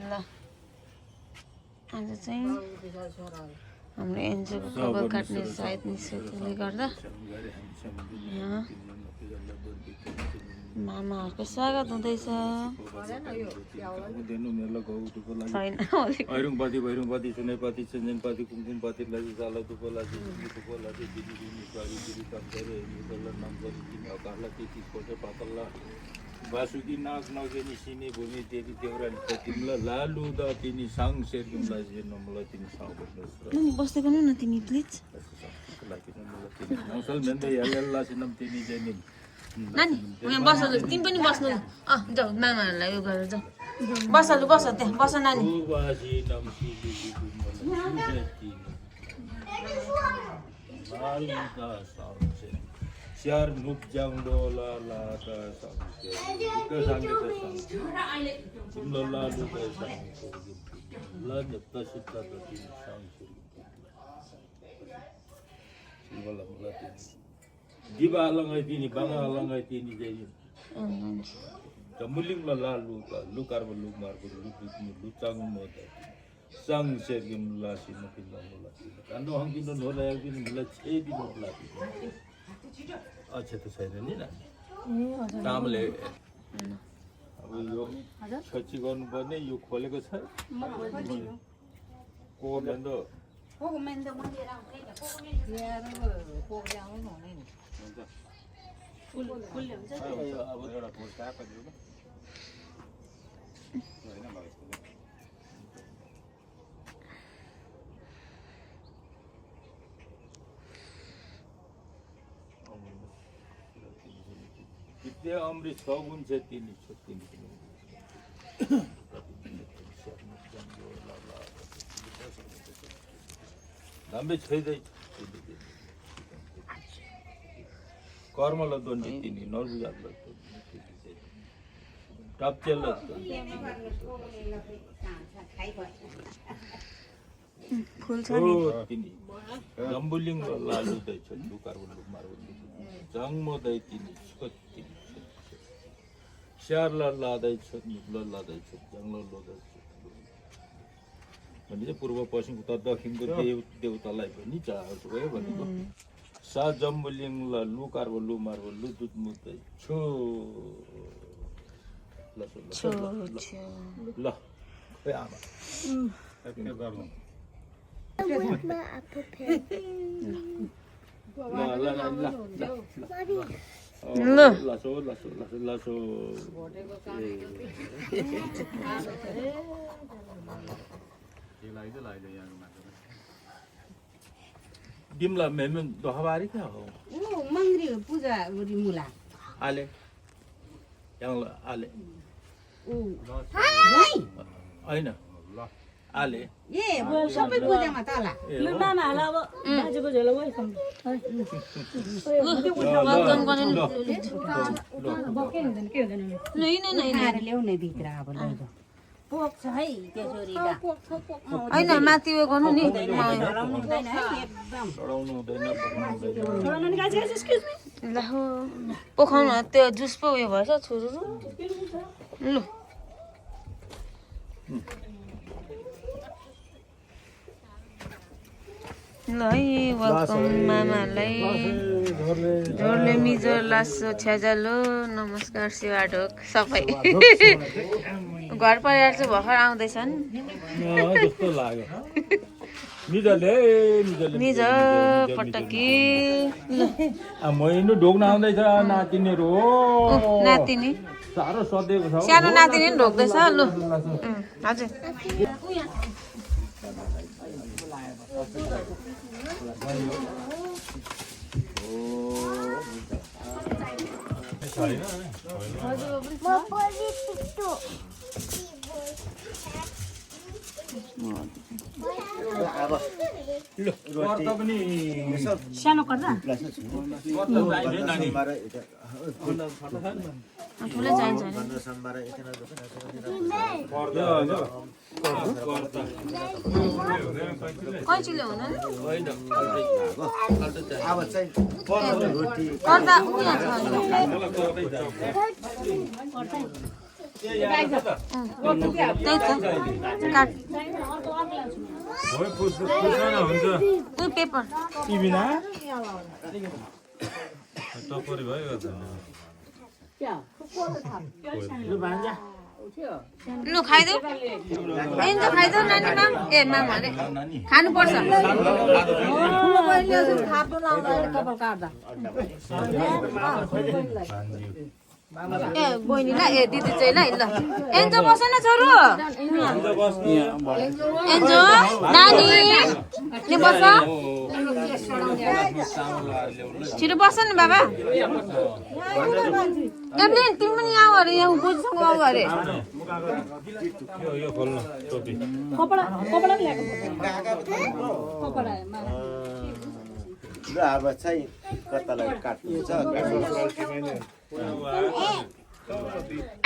ल आज चाहिँ हाम्रो एनजिओको कपाल काट्ने सायद निस्केकोले गर्दा यहाँ मामाहरूको स्वागत हुँदैछ भैरुङपति सुनेपति सञ्जनपति कुमकुमपति लजी जाला तुपलाजी तुपलाजी दिदी दिदी स्वारी दिदी तम्तरे निदल्ला नम्जरी दिदी अकाला त्यति कोटे पातल्ला बासुकी नाग नगेनी सिनी भूमि देवी देवरानी तिमीला लालु द तिनी साङ शेरगुमलाई नमला तिनी साङ बस्दै गर्नु न तिमी प्लिज नौसल मेन्दै यालेल्ला सिनम तिनी जेनी नानी यहाँ बस तिमी पनि बस्नु जाऊ मामाहरूलाई उयो गरेर जाऊ बस त्यहाँ बस नानी Siar nup jang dola la ka sang ke sang ke sang simla la lu ke sang la ne ta sita ta ti sang simla la ti diba langai ti ni banga langai ti ni je jamuling la lu ka lu kar lu mar ko lu chang mo ta sang se gim la sin na pin la ando hang din no la yak din la che din no la अच्छा तो छैन नि न कामले अब यो छची गर्नुपर्ने यो खोलेको छ को मेन्दो अब एउटा फोन काप दिनु हैन त्यो अमृत 6 गुण छ तिनी दाम्बे छैदै कर्मला दोन्ने तिनी नरबुजातला टाप्चेला फुल छ नि तिनी जम्बुलिङ लालु दै छ लुकार लुक मार्व जङ्गम दै तिनी छति स्यारला लादै छ निब्ल लादै छ जङ्गल लादै छ भने पूर्व पश्चिम उत्तर दक्षिणको देवतालाई पनि चाहन्छु भयो भनेको सा जम्बुलिङ लु कार्बो लु मार्बो लु दुध मुदै छु ल ल खै आमा के गर्नु लासो डिमला मेमन दोहाबारी क्या हो मंगरी पूजा गरी मुला आले yang ale हैन आले ए सबै पूजामा तला ल मामाहरुलाई अब बाजेको झोला वेलकम वेलकम गर्ने बके हुँदैन के हुँदैन नै ल्याउने भित्र अब लैजाऊ पोक छ है त्यो छोरीला हैन माथि उयो गर्नु नि हराउनु हुँदैन है एकदम लडाउनु हुँदैन छोरा नि गाछ एक्सक्युज मी ल हो पोखाउनु त्यो जुस पो उयो भएछ छोरुरु ल ल है वेलकम मामाहरूलाई झोरले मिजोर लासो छ्याजालो नमस्कार सेवा ढोक सबै घर परिवार चाहिँ भर्खर आउँदैछन् जस्तो लाग्यो मिजले निज पटकी मैनु ढोक्न आउँदैछ नातिनीहरू नातिनी साह्रो सधेको छ सानो नातिनी पनि ढोक्दैछ लु हजुर सानो गर्दा ठुलै चाहिन्छ कैचीले हुन नि गर्दा उयो छ त्यही त काट उयो पेपर लु खाइदेऊ एन्जो खाइदेऊ नानी माम ए माम अरे खानुपर्छ ए बहिनीलाई ए दिदी चाहिँ ल एन्जो बस न छोरो एन्जो नानी नि बस छिटो बस न बाबा एब्लिन तिमी पनि आऊ अरे यहाँ बुझ्छौ आऊ अरे यो खोल्नु टोपी कपडा पनि ल्याएको कपडा ल अब चाहिँ कतालाई काट्नु छ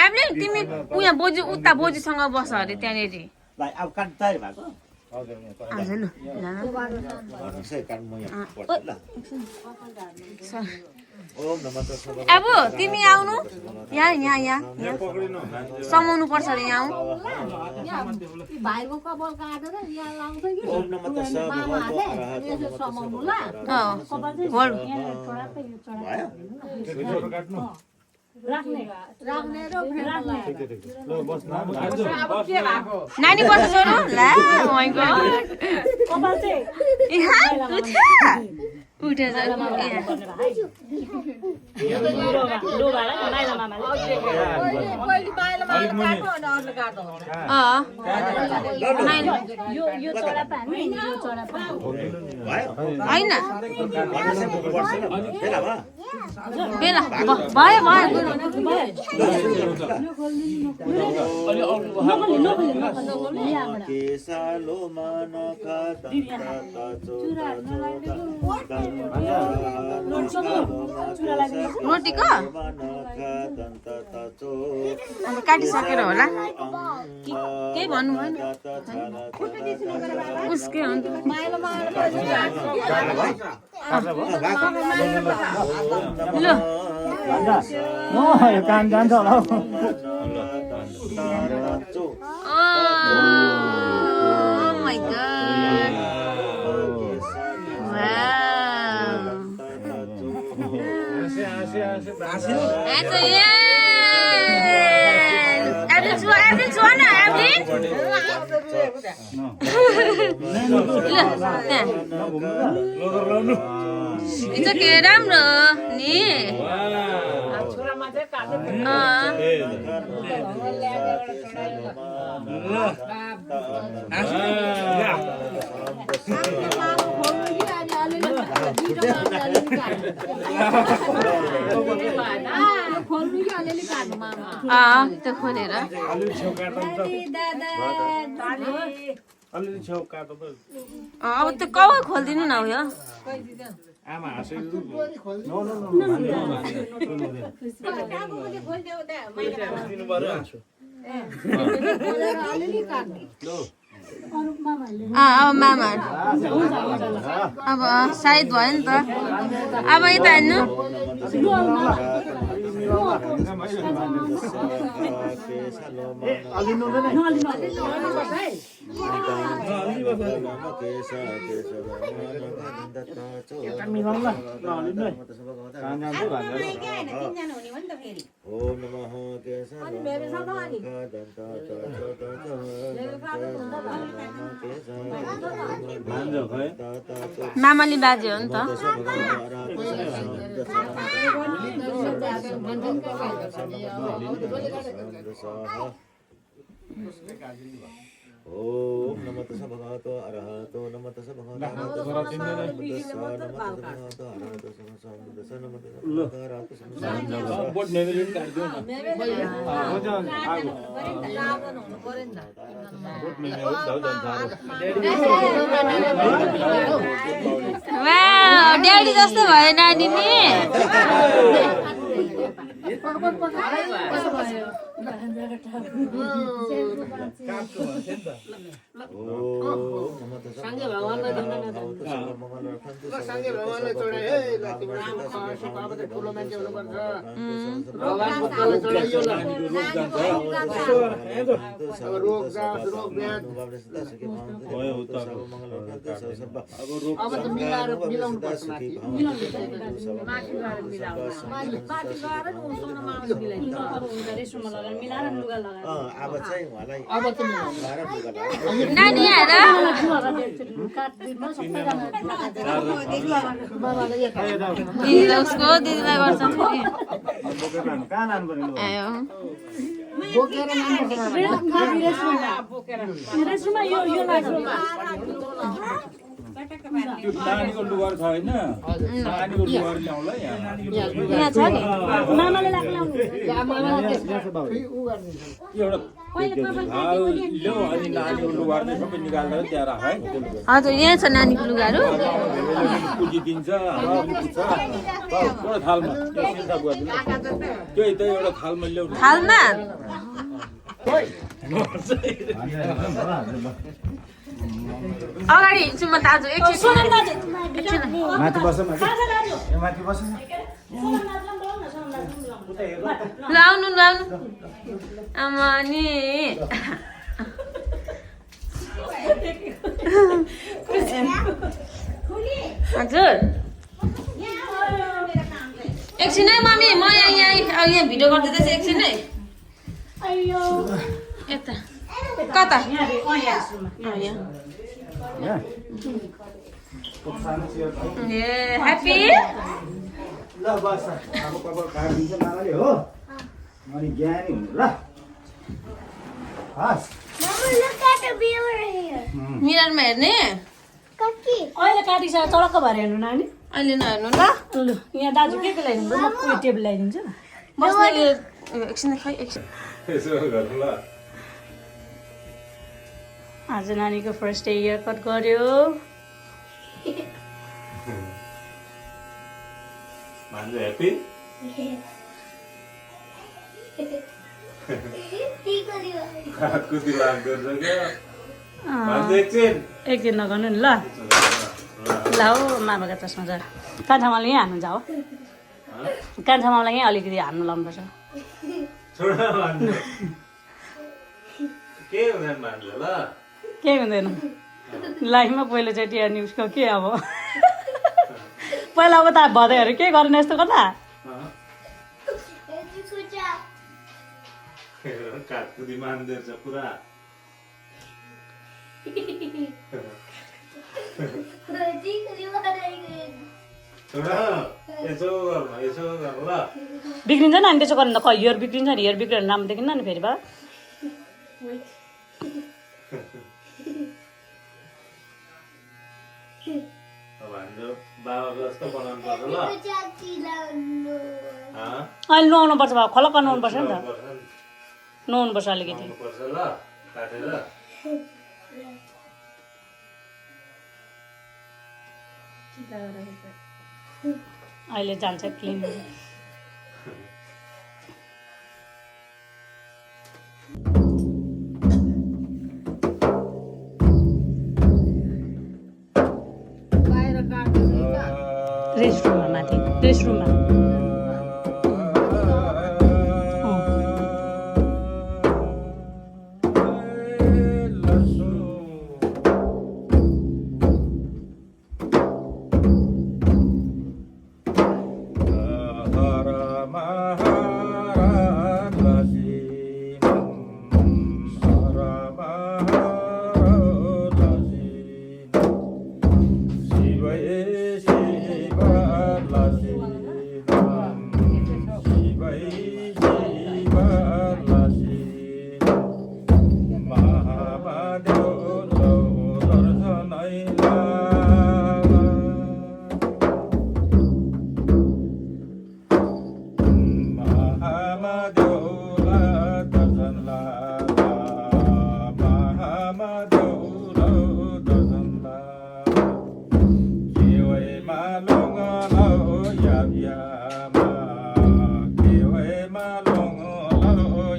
एब्लिन तिमी उहाँ बोजू उता बोजूसँग बस अरे त्यहाँनिर भाइ अब काट्नु तयार भएको आज लु भन्नुहोस् है काट्नु म यहाँ पर्छु ल ओम नमः तस्मै अब तिमी आउनु यहाँ यहाँ यहाँ समाउनु पर्छ अरे यहाँ आऊ भाइको कपाल काटेर यहाँ लाउँछ कि ओम नमः तस्मै भगवतो अरहतो समाउनु ल होल्ड भयो राख्ने राख्ने र राख्ने नानी बस छोरो ला ओ माय गॉड कपाल चाहिँ उठेछ यो चोडा पानी यो चोडा होइन बेला भयो केसालो मानका रोटीको अन्त काटिसकेर होला केही भन्नु भएन उसकै अन्त ल यो काम जान्छ होला हौ Oh my god. Wow. That's a yes. Evelyn, Suana, Evelyn. It's okay, राम्रो नि त्यो खोलेर अब त्यो कौवा खोलिदिनु न उयो अब मामा अब सायद भयो नि त अब यता हेर्नु मामाले बाज्यो हो नि त ओम नमः तस्मै भगवतो अरहतो नमः तस्मै भगवतो वाउ ड्याडी जस्तो भयो नानी नि सांगे भगवानलाई चढाए है लातिबाट ठुलो मान्छे हुनुपर्छ भगवान बुद्धलाई चढाइयो ल अब रोग ब्याध अब त मिलाउनु पर्छ माथि अब चाहिँ उहाँलाई नानी आएर दिदीलाई उसको दिदीलाई गर्छ आयो रेस्टुरेन्टमा यो त्यो नानीको लुगार छ होइन नानीको लुगार ल्याउँला यहाँ यहाँ छ नि मामाले ल्याउनु एउटा ल्याऊ अनि नानीको लुगार चाहिँ सबै निकालेर त्यहाँ राख है हजुर यहाँ छ नानीको लुगाहरू पुजिदिन्छ हावा पनि पुग्छ एउटा थालमा त्यो सिधा गरिदिनु त्यही त एउटा थालमा ल्याउनु थालमा अगाडि हिँड्छु म दाजु एकछिन माथि बस माथि बस ल आउनु आमा नि हजुर एकछिन है मम्मी म यहाँ भिडियो गर्दैछु एकछिन है यता कता ए ह्याप्पी ल बस अब कपाल काटिदिन्छ मामाले हो अनि ज्ञानी हुनु ल हस् मिररमा हेर्ने अहिले काटिसकेर चडक्क भएर हेर्नु नानी अहिले नहेर्नु ल लु यहाँ दाजु के ल्याइदिनु म उयो टेबल ल्याइदिन्छु बस्नु एकछिन खै एकछिन यसो गर्नु ल आज नानीको फर्स्ट डे हेयर कट गर्यो मान्छे ह्याप्पी कुदी लाग गर्छ क्या मान्छे एकदिन नगर्नु नि ल ल हो मामाको चस्मा छ कान्छा मामाले यहीँ हान्नु जाऊ कान्छा मामालाई यहीँ अलिकति हान्नु लाउनुपर्छ के हुँदैन मान्छे ल केही हुँदैन लाइफमा पहिलोचोटि अनि उसको के अब पहिला अब त भदैहरू के गर्ने यस्तो गर्दा काटकुदी मान्दैछ पुरा यसो गर्नु ल बिग्रिन्छ नि अनि त्यसो गर्नु त हियर बिग्रिन्छ नि हियर बिग्रेर नाम देखिन्न नि फेरि बा अब हाम्रो बाबा जस्तो बनाउनु पर्छ ल अहिले नुहाउनुपर्छ बाबा खलक्क नुहाउनुपर्छ नि त नुहाउनुपर्छ अलिकति पर्छ ल काटेर अहिले जान्छ क्लिन रेस्टरुममा माथि रेस्टरुममा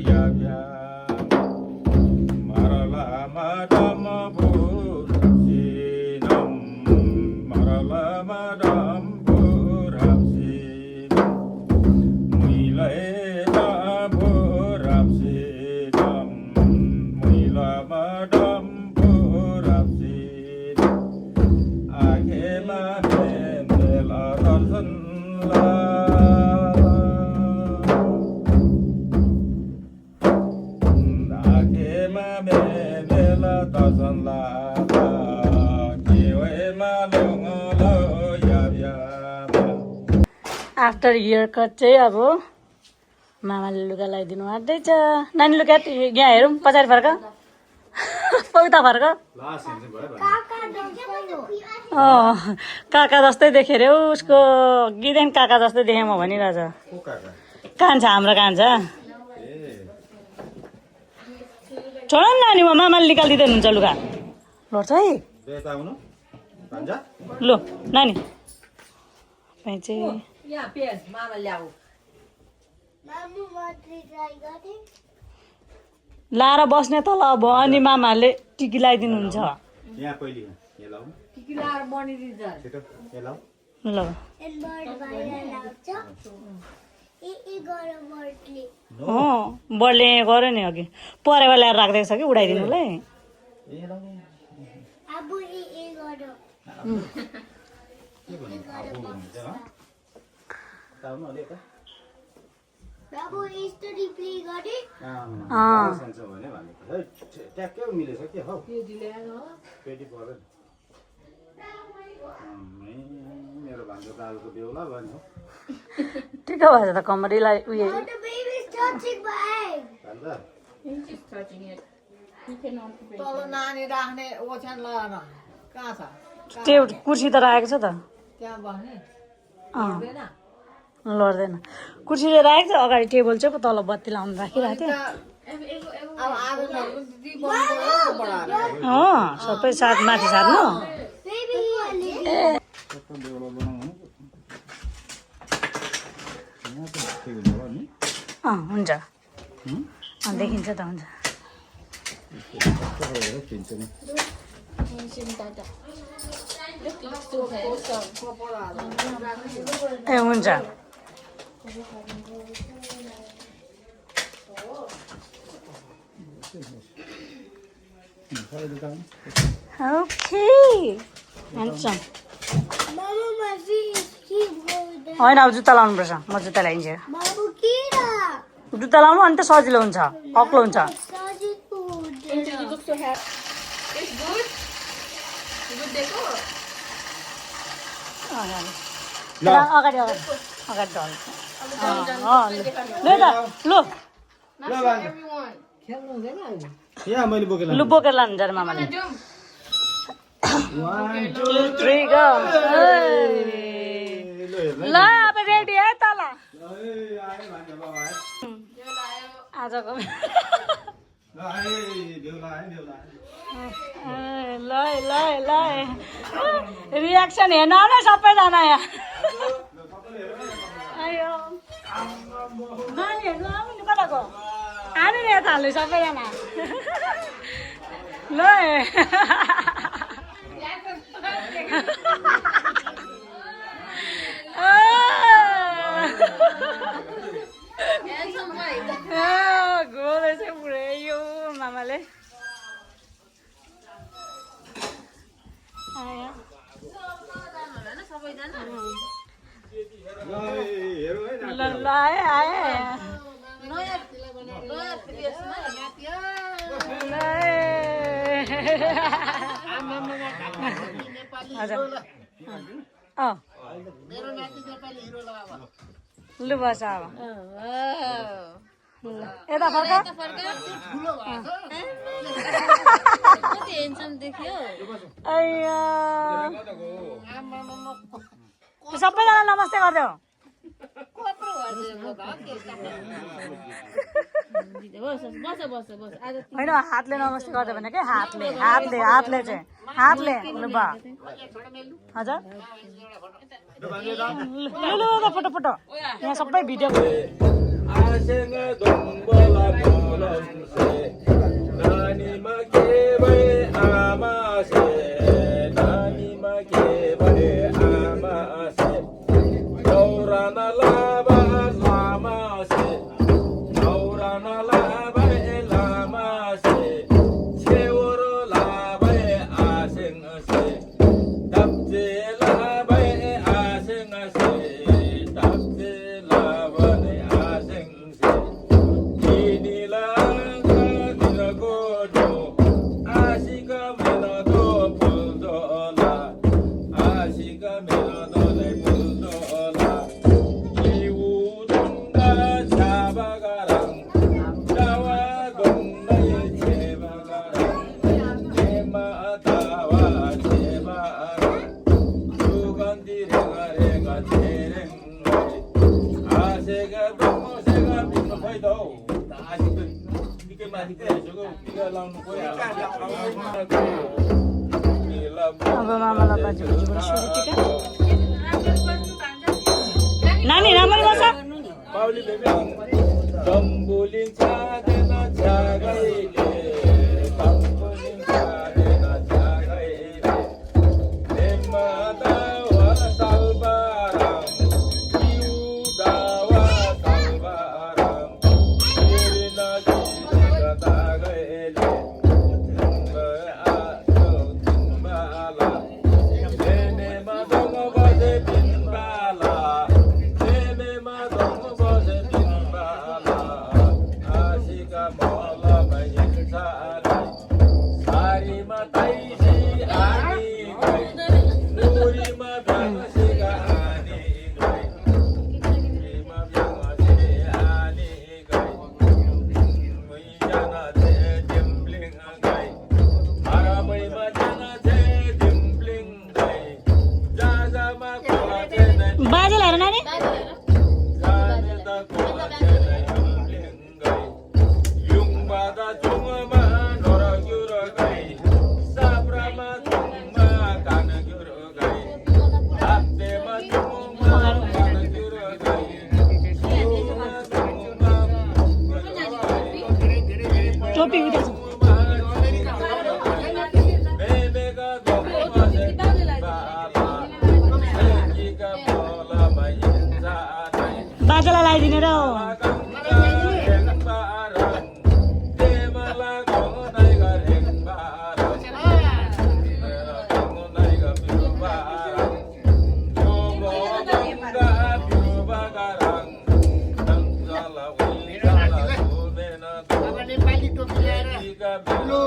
Yeah. madam burapsinam marala madam burapsinam muilena burapsinam muila madam burapsinam akema mela tanla after year cut चाहिँ अब मामाले लुगा लगाइदिनु आँट्दैछ नानी लुगा यहाँ हेरौँ पछाडि फर्क उता फर्क काका जस्तै देखेँ अरे उसको गिदेन काका जस्तै देखेँ म भनिरहेछ कान्छा हाम्रो कान्छा छोड न नानी म मामाले निकालिदिँदै हुन्छ लुगा लड्छ है लु नानी चाहिँ लाएर बस्ने तल अब अनि मामाहरूले टिकी लगाइदिनुहुन्छ ल बर्डले गऱ्यो नि अघि परेवा ल्याएर राखिदिएको छ कि उडाइदिनुलाई ठिक भएछ त कमरीलाई उयो नानी राख्ने ओछ्यान लगाएर कहाँ छ त्यो कुर्सी त राखेको छ त त्यहाँ बस्ने लड्दैन कुर्सीले राखेको छ अगाडि टेबल चाहिँ तल बत्ती लाउनु राखिरहेको थियो अब आगोहरू पनि बढाएर सबै साथ माथि सार्नु हुन्छ देखिन्छ त हुन्छ ए हुन्छ ओके ह्यान्डसम होइन अब जुत्ता लाउनुपर्छ म जुत्ता ल्याइदिन्छु जुत्ता लाउनु अनि त सजिलो हुन्छ अग्लो हुन्छ अगाडि अगाडि अगाडि ढल लु बोकेर लानुहुन्छ अरे मामाले 1 2 3 गो ल अब रेडी है त ल आजको ल ल ल रियाक्सन हेर्न आउन सबैजना यहाँ आयो नानीहरू आउनु नि कता गयो आनु नि यता हाल्नु सबैजना ल गोले चाहिँ पुरै यो मामाले ल आए आए लु बस अब यता फर्क सबैजना नमस्ते गरिदेऊ होइन हातले नमस्ते गरिदियो भने के हातले हातले हातले चाहिँ हातले लु बा हजुर लु फोटो फोटो यहाँ सबै भिडियो नानीमा के भए आमा से नानीमा के भए आमा से दौरान लाबा लामा से दौरान लाबा लामा से छेउरो लाबा आसेङ से दब्जे लाबा आसेङ से दब्जे लाबा आसेङ से Inilah godo, asika melado puldola, asika melado le puldola. Iwu dunga sabagarang, dawa dunga cebagarang, ema dawa cebagarang, sugan direnga renga cerengai, asika dunga sega bino paido. अब मामालाई बाजेबोजूबाट सुरु नानी राम्ररी बस Pauli bebang Bambulin cadena cagaile Bambulin cadena cagaile Nema dawa salbarang Iu dawa salbarang Irina jika tagaile Timbala Nene madongo bade pimbala Nene madongo bade pimbala Asika mola mayin sari Sari matai si ani gai Nuri madang sika ani gai Nuri madang si ani gai Mui jana te dimbling gai Aramai majana te dimbling gai Jaja ma kola te na बाजेलाई हेर नानी Jaja ta kola te na dimbling gai Yung bada chunga ma nora gyura gai Sabra ma chunga kana gyura gai Apte ma chunga kana gyura gai Yung ma chunga टोपी उठेछ बाजेलाई लगाइदिने र नेपाली टोपी ल्याएर ठुलो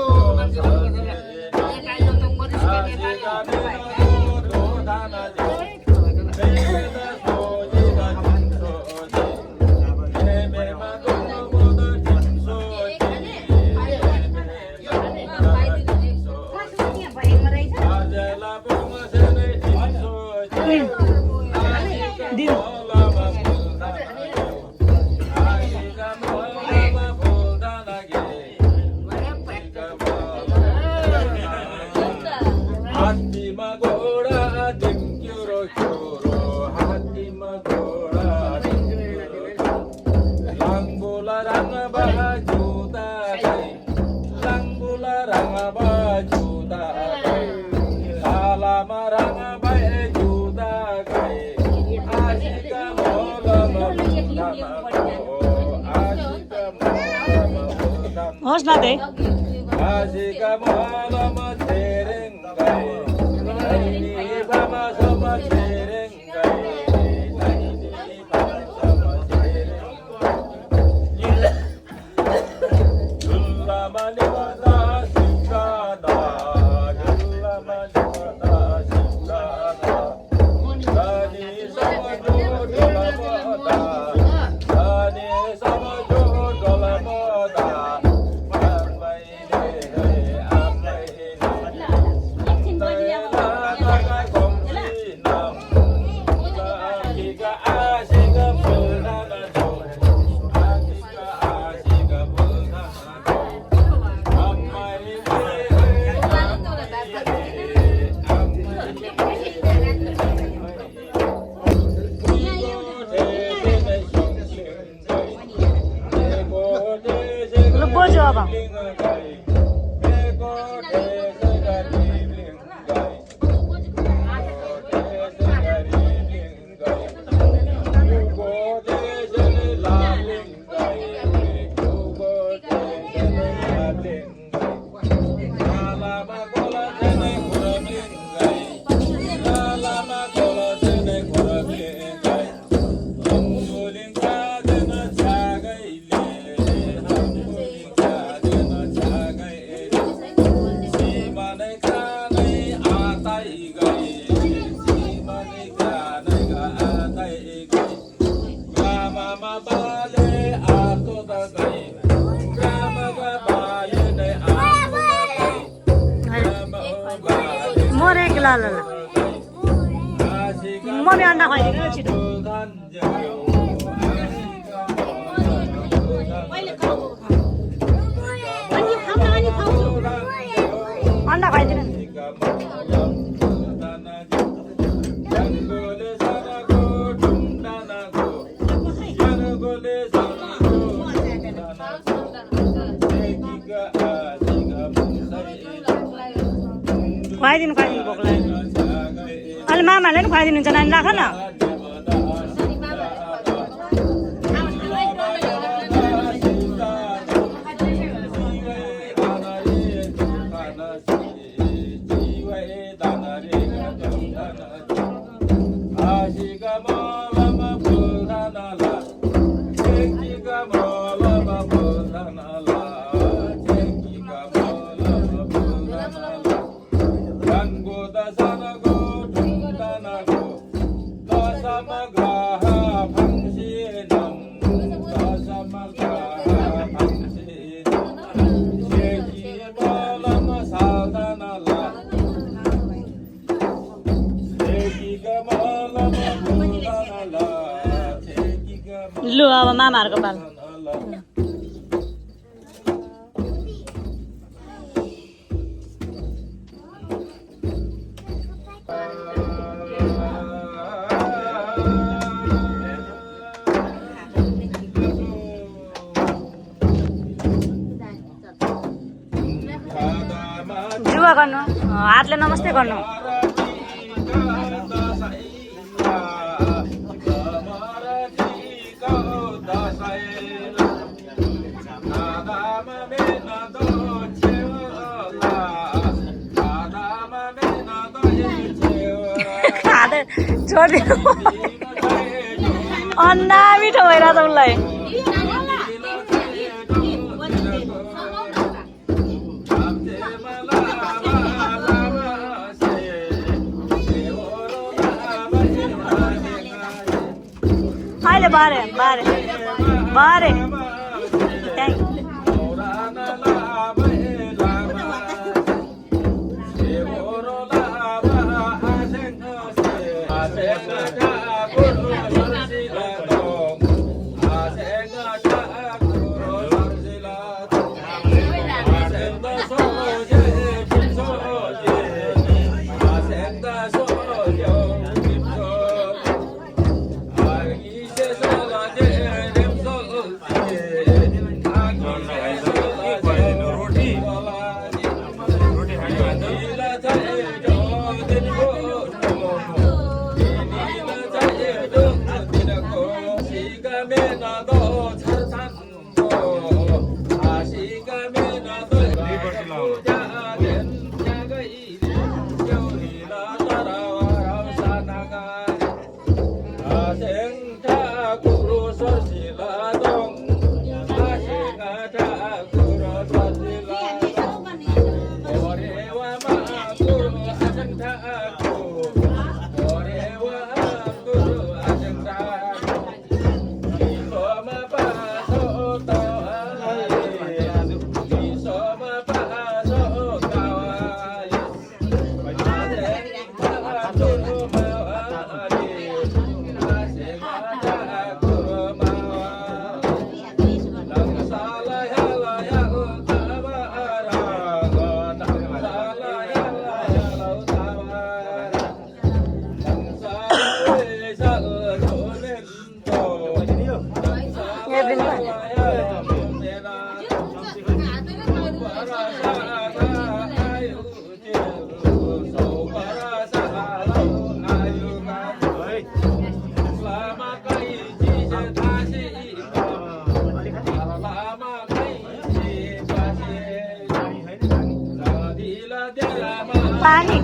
Hati magora dengkyuro kyuro hati magora dengkyuro lang bularang baju takai lang bularang baju takai salamarang baju takai asika mola asika mola होस् न त्यही asika mola terengai Naini bama sama terengai Naini bama sama terengai Julla mani wada sikada Julla mani wada sikada Dani sama jodola moda Dani sama jodola moda Amai ne amai ne मरेको ल ल ल mummy अन्डा खुवाइदिनु न छिटो अन्डा खुवाइदिनु नि खुवाइदिनु भोक लाग्यो अहिले मामाहरूले पनि खुवाइदिनुहुन्छ नानी राख न लु अब मामाहरूको पाल जुवा गर्नु हातले नमस्ते गर्नु छोडिदिनु अन्डा मिठो भइरहेछ उसलाई अहिले बारे बारे बारे पानी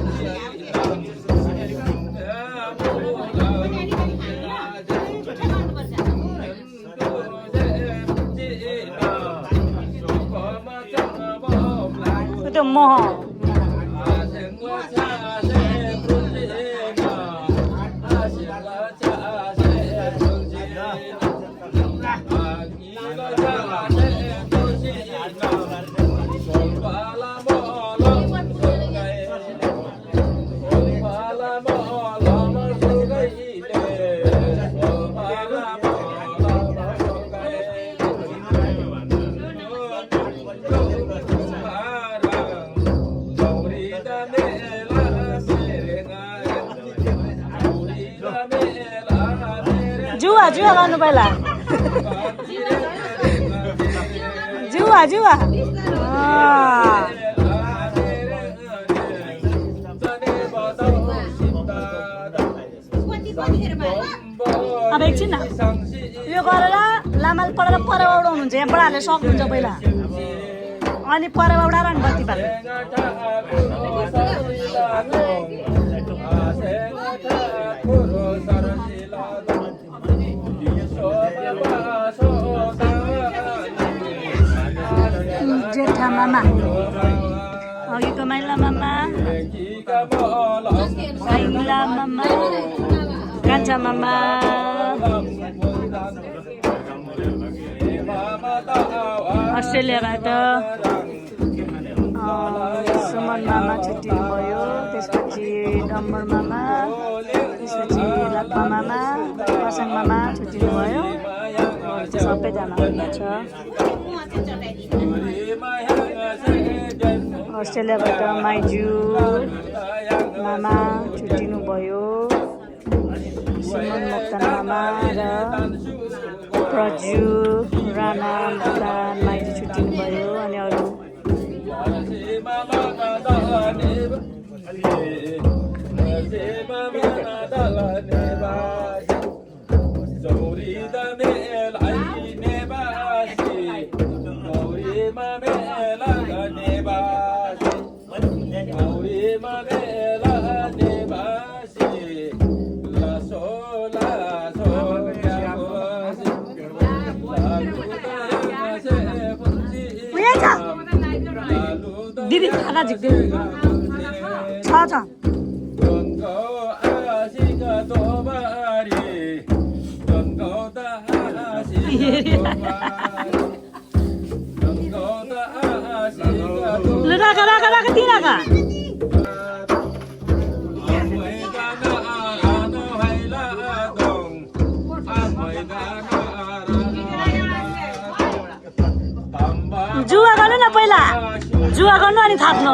itu moho जुवा गर्नु पहिला जुवा अब एकछिन यो गरेर लामाले पढेर परेवा उडाउनुहुन्छ यहाँ बडाहरूले सक्नुहुन्छ पहिला अनि परेवा उडाएर अनि बत्ती बाल्नु जेठा मामा अघिको माइला मामा साइला मामा कान्छा मामा अस्ट्रेलियाबाट सुमन मामा छुट्टिनु भयो त्यसपछि डम्बर मामा त्यसपछि लप्पा मामा प्रसङ मामा छुट्टिनु भयो सबैजना हुनुहुन्छ अस्ट्रेलियाबाट माइजू मामा छुट्टिनु भयो सुमन मोक्तान मामा र प्रजु राणा मोक्तान माइजू छुट्टिनु भयो अनि अरू दिदी खाना झिक्दै छ ल राखा ती राखा जुवा गर्नु न पहिला जुवा गर्नु अनि थाप्नु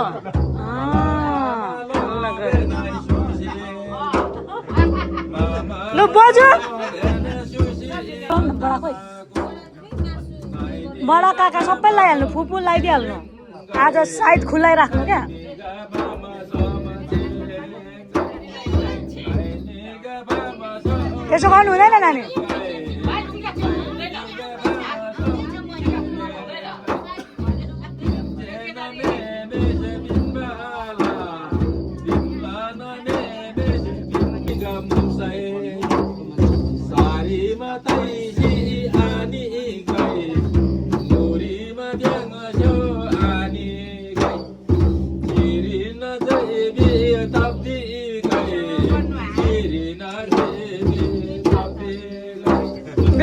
ल बजु बडा काका सबै लगाइहाल्नु फुपू लगाइदिइहाल्नु आज साइड खुल्लाइ राख्नु क्या त्यसो गर्नु हुँदैन नानी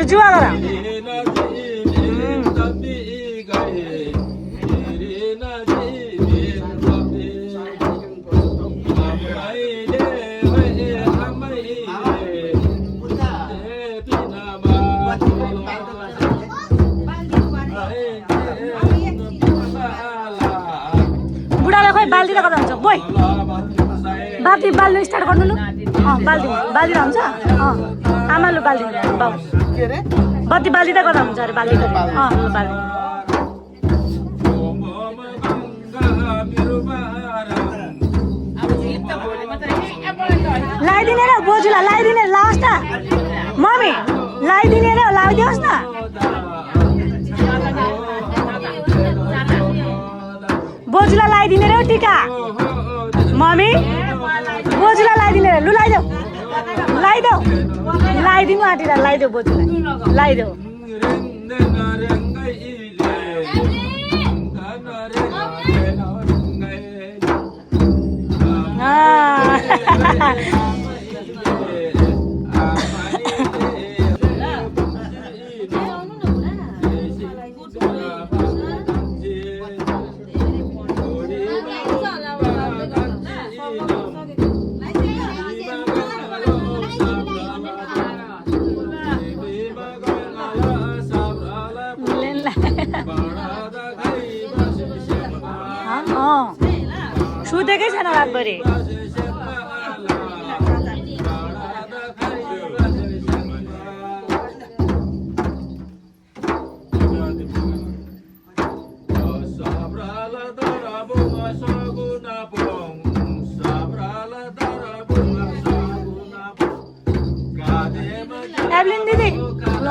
जुवा गर बुढाले खोइ बाल्दी त गर्दा हुन्छ बोइ बाल्दी बाल्नु स्टार्ट गर्नु न बाल्दी हुन्छ आमाले बाल्दी बाउ बत्ती बाल्दिँदै गर्दा हुन्छ अरे बाल्दी बाल्दी लगाइदिने र बोजूलाई लगाइदिने लास्ट मम्मी लगाइदिने र लगाइदिनुहोस् न बोजूलाई लगाइदिने र टिका मम्मी बोजूलाई लगाइदिने र लु लगाइदेऊ लगाइदिनु आँटिरा लगाइदेऊ बोजूलाई लगाइदेऊ सुतेकै छैन रातभरि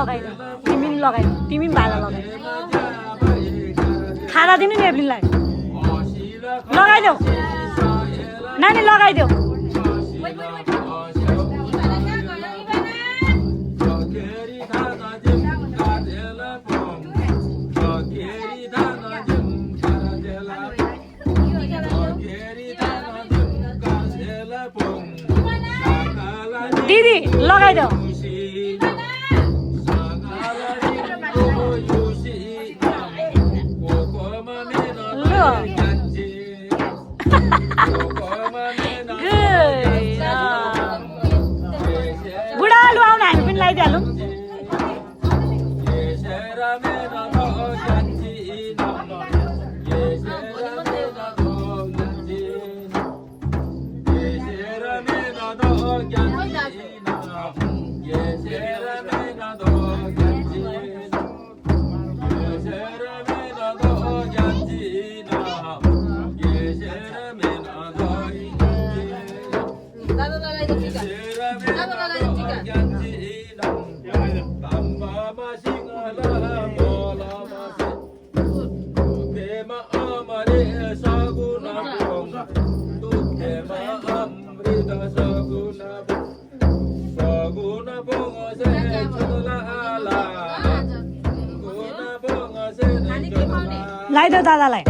लगाइदेऊ तिमी पनि लगाइदेऊ तिमी पनि भाला लगाइदेऊ खाना दिनु नि एभलिनलाई लगाइदेऊ नानी लगाइदेऊ दिदी लगाइदेऊ बुढालु आउन हामी पनि लगाइदिइहालौँ लगाइदेऊ दादालाई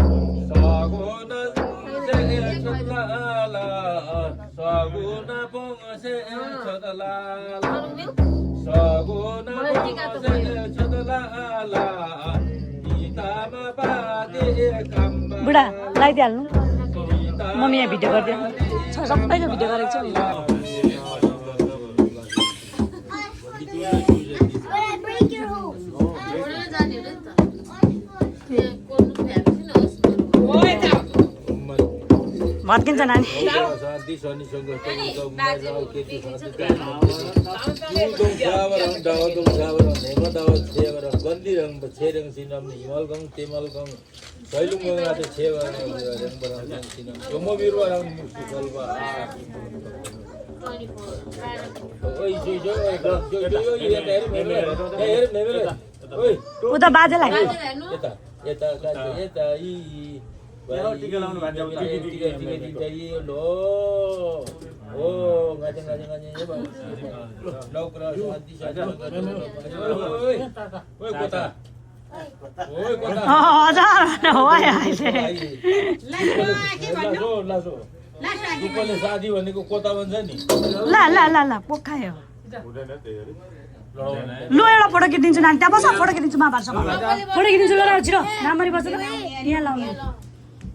बुढा लगाइदिइहाल्नु मम्मी यहाँ भिडियो गरिदिनु सबैले भिडियो गरेको छ भत्किन्छ नानी उता बाजेलाई टिका लाउनु भन्छ साथी भनेको कोता भन्छ नि ल ल ल ल पोखायो लु एउटा फोटो खिचिदिन्छु नानी त्यहाँ बस फोटो खिचिदिन्छु महाभारतसँग फोटो खिचिदिन्छु ल छिटो राम्ररी बस्छ त यहाँ लाउनु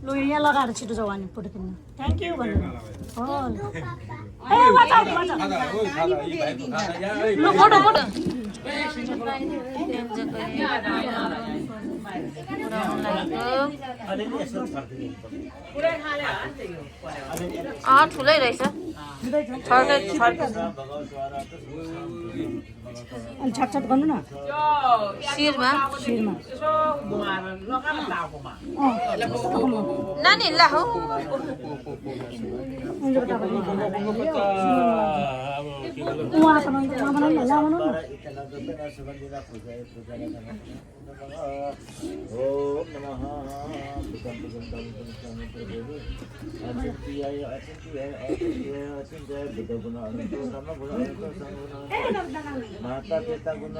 लु यहाँ लगाएर छिटो जाऊ अनि फोटो खिच्नु थ्याङ्क यू भन्नु ल फोटो फोटो ठुलै रहेछ अनि छटछट गर्नु न शिरमा नानी ला हो माता पिता गुण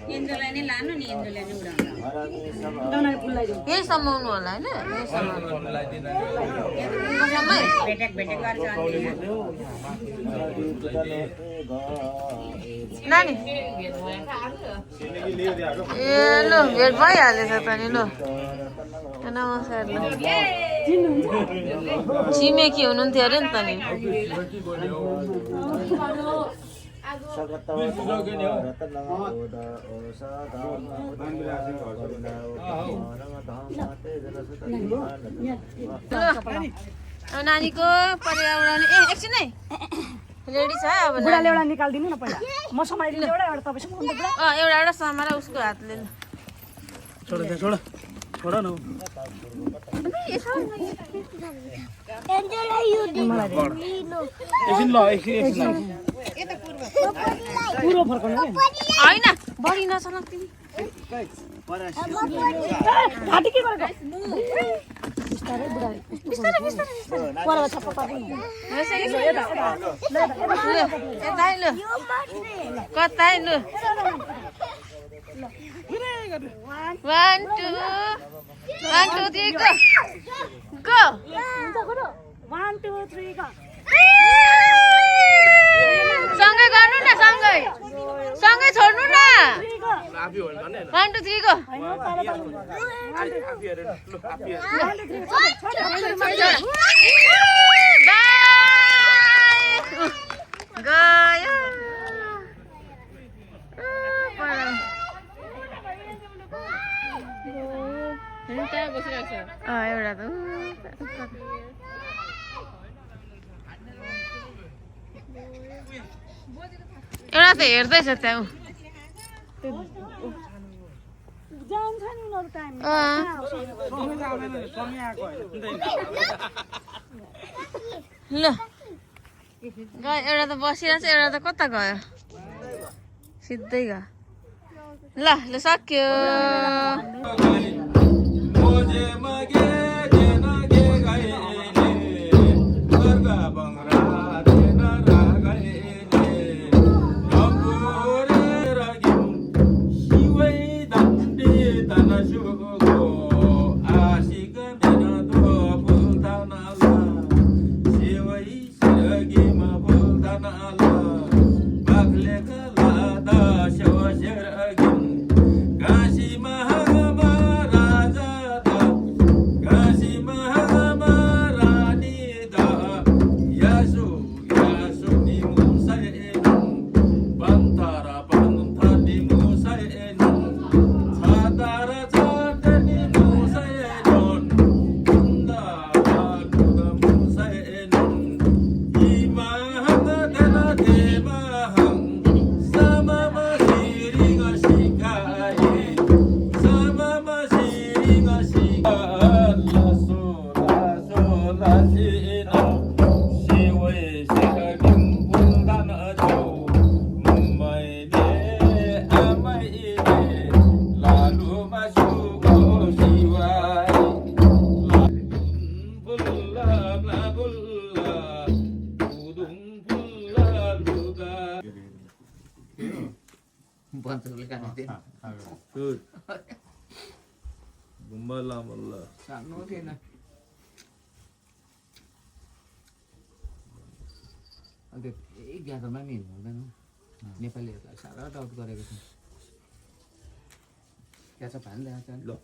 इन्द्रलाई नै लानु नि इन्द्रलाई नै यही समाउनु होला होइन भेटेक भेटेक गर्छ नानी ए ल भेट भइहालेछ त नि ल नमस्कार ल छिमेकी हुनुहुन्थ्यो अरे नि त नि नानीको पर्यावरण ए एकछिन है रेडी छ अब बुढाले एउटा निकालिदिनु न पहिला म समाइदिन्छु एउटा एउटा तपाईसँग एउटा एउटा समाएर उसको हातले छोड छोड छोड न एकछिन ल एकछिन पुरो फर्काउनु होइन बढी नचलाऊ तिमी घाँटी के गरेको बिस्तारै बुढा बिस्तारै बिस्तारै परवा छप्पा पार्नु यतै लु कतै लु 1 2 3 go 1 2 3 go सँगै गर्नु न सँगै छोड्नु न 1 2 3 go गयो एउटा त एउटा त हेर्दैछ त्यहाँ जान्छ नि उनीहरु टाइम ल गयो एउटा त बसिरहेछ एउटा त कता गयो सिधै गयो ल सक्यो यही ज्ञातमा नि हिँड्नु हुँदैन नेपालीहरूलाई साह्रो डाउट गरेको छ क्या छ भान ल्याएको ल